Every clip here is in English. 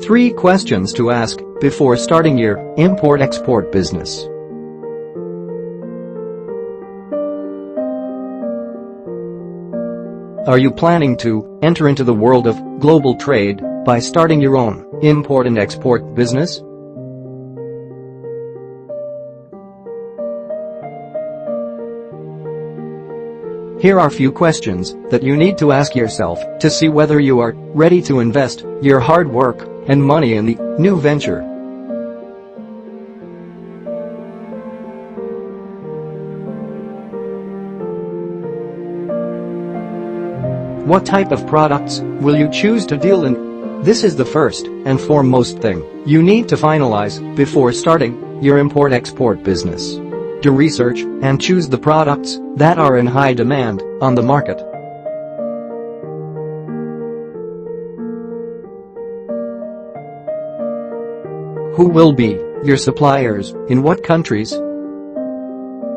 3 questions to ask before starting your import-export business. Are you planning to enter into the world of global trade by starting your own import and export business? Here are a few questions that you need to ask yourself to see whether you are ready to invest your hard work and money in the new venture. What type of products will you choose to deal in? This is the first and foremost thing you need to finalize before starting your import-export business. Do research and choose the products that are in high demand on the market. Who will be your suppliers, in what countries?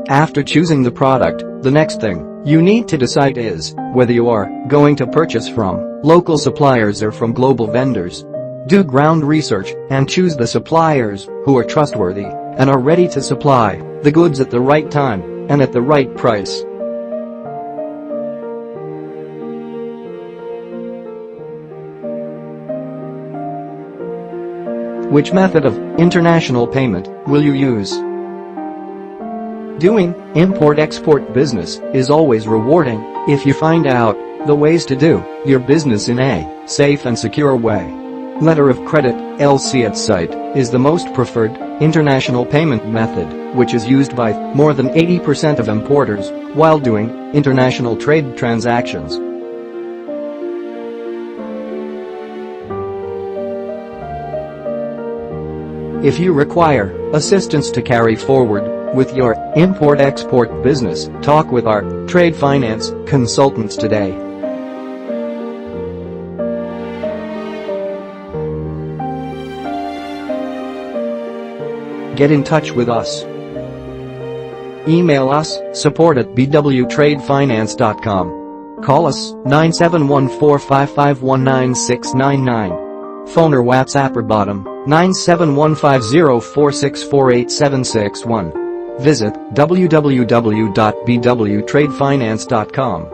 After choosing the product, the next thing you need to decide is whether you are going to purchase from local suppliers or from global vendors. Do ground research and choose the suppliers who are trustworthy and are ready to supply the goods at the right time and at the right price. Which method of international payment will you use? Doing import-export business is always rewarding if you find out the ways to do your business in a safe and secure way. Letter of credit, L.C. at site, is the most preferred international payment method, which is used by more than 80% of importers while doing international trade transactions. If you require assistance to carry forward with your import-export business, talk with our trade finance consultants today. Get in touch with us. Email us, support@bwtradefinance.com. Call us, 971-455-19699. Phone or WhatsApp or bottom, 9715046487761. Visit www.bwtradefinance.com.